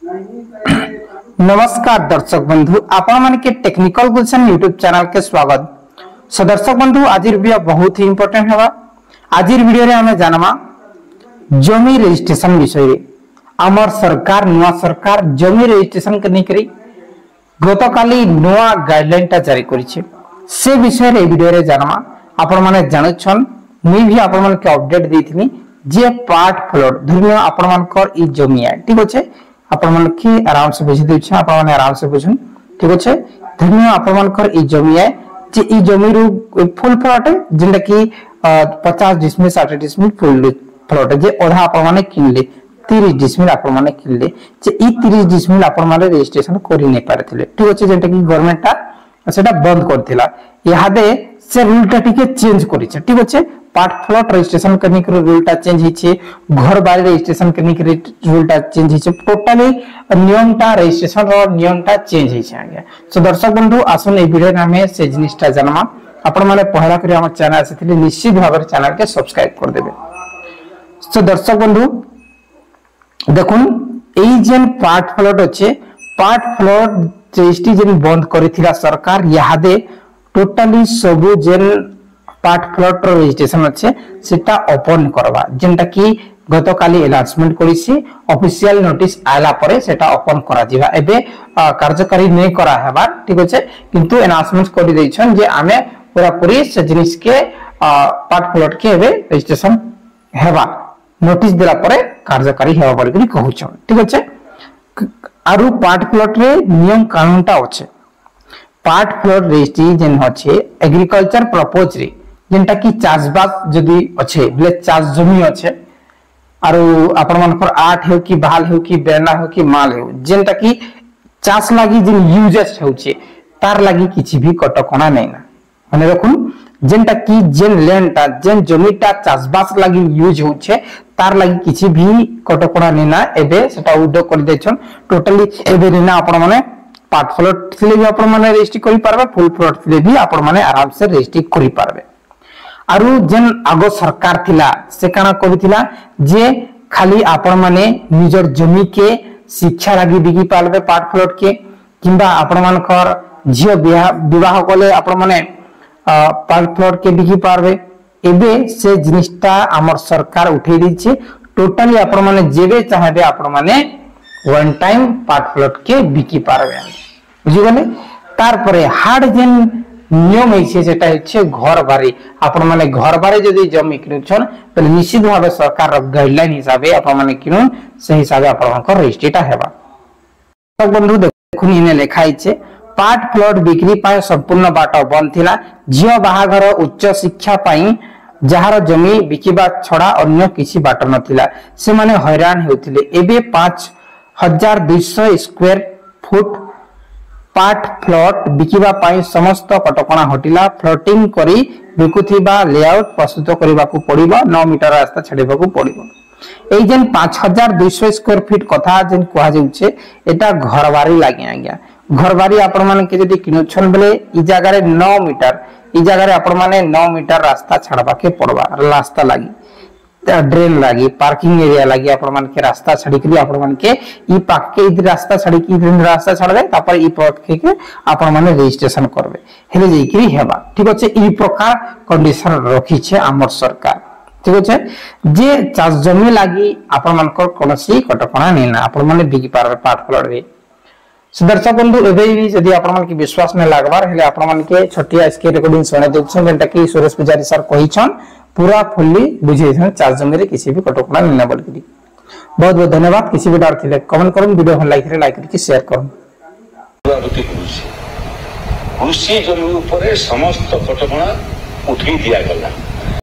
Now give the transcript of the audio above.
नमस्कार दर्शक बंधु, आपण मन के टेक्निकल गुलशन यूट्यूब चैनल के स्वागत। सो दर्शक बंधु, आज वीडियो बहुत ही इंपोर्टेंट है। आज वीडियो रे हमें जानवा जमी रजिस्ट्रेशन विषय रे। आमर सरकार नुआ सरकार जमी रजिस्ट्रेशन करने करी गतकाली नुआ गाइडलाइन ता जारी करिছে। से विषय रे वीडियो रे जानवा आपण माने जानछन। मी भी आपण मन के अपडेट देथिनी जे पार्ट फ्लोट धरियो आपण मन कर ई जमी है, ठीक अछि। आपण मन के आराम से बुझि दै छै, आपण मन आराम से बुझन, ठीक अछि। धरियो आपण मन कर ई जमी है जे ई जमी रु फुल प्लॉट है जिंदा की 50 डिसमिल 60 डिसमिल फुल प्लॉट है जे ओधा आपण मन किनले 30 डिसमिल आपण मन किनले जे ई 30 डिसमिल आपण मन रजिस्ट्रेशन करि नै पारथिले, ठीक अछि। जेंटा की गवर्नमेंट ता सेटा बंद करथिला, यादे से रूल टा टिके चेंज करिছে, ठीक अछि। पार्ट प्लॉट रजिस्ट्रेशन करने के रूल टा चेंज हिचे, घर बारी रजिस्ट्रेशन करने के रूल टा चेंज हिचे, टोटली नियम टा रजिस्ट्रेशन रो नियम टा चेंज हिचे आगे। सो दर्शक बंधु आसन ए वीडियो नामे से जिनिसटा जानमा आपण माने पहला करी हमर चैनल आसीथिले निश्चित भाव रे चैनल के सब्सक्राइब कर देबे। सो दर्शक बंधु देखुन एई जेन पार्ट प्लॉट अछि, पार्ट प्लॉट रजिस्ट्री जेन बंद करिथिला सरकार, यादे टोटली सबु जेन पार्ट प्लॉट रजिस्ट्रेशन अच्छे सेटा ओपन करवा, जेंटा की गतकाली अनाउंसमेंट करिछि। ऑफिशियल नोटिस आला परे सेटा ओपन करा दिबा। एबे कार्यकारी नै करा हेबा, ठीक अछि, किंतु अनाउंसमेंट करि दैछन जे आमे पूरा पूरी से जिनिस के पार्ट प्लॉट के एबे रजिस्ट्रेशन हेबा, नोटिस देला परे कार्यकारी हेबा बोली कहउछन, ठीक अछि। आरु पार्ट प्लॉट रे नियम कानून ता अछि। पार्ट प्लॉट रजिस्ट्री जेन अछि एग्रीकल्चर प्रपोज रे जेंटा की चाषबास जदी अच्छे बले चाष जमी अच्छे आरो आपण मन पर आठ हो कि बाल हो कि बेरना हो कि माल हो जेंटा की चाष लागी जिन यूजेस होचे तार लागी किछि भी कटकणा नै ना। माने रखुन जेंटा की जेन लैंड ता जेन जमीटा चाषबास लागी यूज होचे तार लागी किछि भी कटकणा नै ना। एबे सेटा उडो कर देछन टोटली। एबे नै ना आपण माने पार्ट प्लॉट थिले भी आपण माने रजिस्ट्री करि पारबे, फुल प्लॉट थिले भी आपण माने आराम से रजिस्ट्री करि पारबे। आरु जेन आगो सरकार थिला से काना करिथिला जे खाली आपण माने निजर जमी के शिक्षा लागि बिकी पालबे पार्ट प्लॉट के, किंबा आपण मानकर झियो विवाह कोले आपण माने पार्ट प्लॉट के बिकी पारबे। एबे से जिनिसटा हमर सरकार उठै दिछि, टोटली आपण माने जेबे चाहबे आपण माने वन टाइम पार्ट प्लॉट के बिकी पारबे, बुझि गले। तार परे हार्ड जेन नियम है सेटा है घर बारी। आपण माने घर बारी जदी जमी किनुछन त निश्चित भाबे सरकार गाइडलाइन हिसाबे आपण माने किनुन से हिसाबे आपण को रजिस्ट्रीटा हेबा। तो बंधु देखुन इने लिखा है पार्ट प्लॉट बिक्री पाए संपूर्ण बाट बंद थिला। झियो बाहाघर उच्च शिक्षा पाई जहार जमी बिकिबा छडा अन्य किछि बाट नथिला, से माने हैरान हेउथिले। एबे 5200 स्क्वायर फुट पार्ट प्लॉट बिकिबा पाई समस्त कटकणा हटिला। फ्लोटिंग करी बिकुथिबा लेआउट प्रस्तुत करबा को पड़िबो, 9 मीटर रास्ता छडेबा को पड़िबो। एई जेन 5200 स्क्वायर फीट कथा जेन कोहा जेउछे एटा घरबारी लागि आज्ञा। घरबारी आपण माने के जदी किनुछन बेले ई जगह रे 9 मीटर, ई जगह रे आपण माने 9 मीटर रास्ता छडबा के पड़बा। रास्ता लागि ड्रेन लागि पार्किंग एरिया लागि आपण मान के रास्ता छडी करी आपण मान के ई पाक के ई रास्ता छडी की रास्ता छडबे, तापर ई पथ के आपण माने रजिस्ट्रेशन करबे, हेले जई करी हेबा, ठीक अछि। ई प्रकार कंडीशन रखी छे हमर सरकार, ठीक अछि। जे चाष जमी लागि आपण मान को कोनोसी कटकणा नै ना, आपण माने बिकी पारबे पार्ट प्लॉट रे। दर्शक बंधु एबे भी जदी आपण मान के विश्वास नै लागबार हेले आपण मान के छोटिया इसके रिकॉर्डिंग सुने देछन जेंटा की सुरेश पुजारी सर कहिछन पूरा फुल्ली बुझे चार्ज जमी रे किसी भी कटकणा नै बोल करी। बहुत बहुत धन्यवाद। किसी भी डाउट थिले कमेंट करन, वीडियो भल लाइक रे लाइक करके शेयर करन। कृषि जमी ऊपर समस्त कटकणा उठै दिया गला।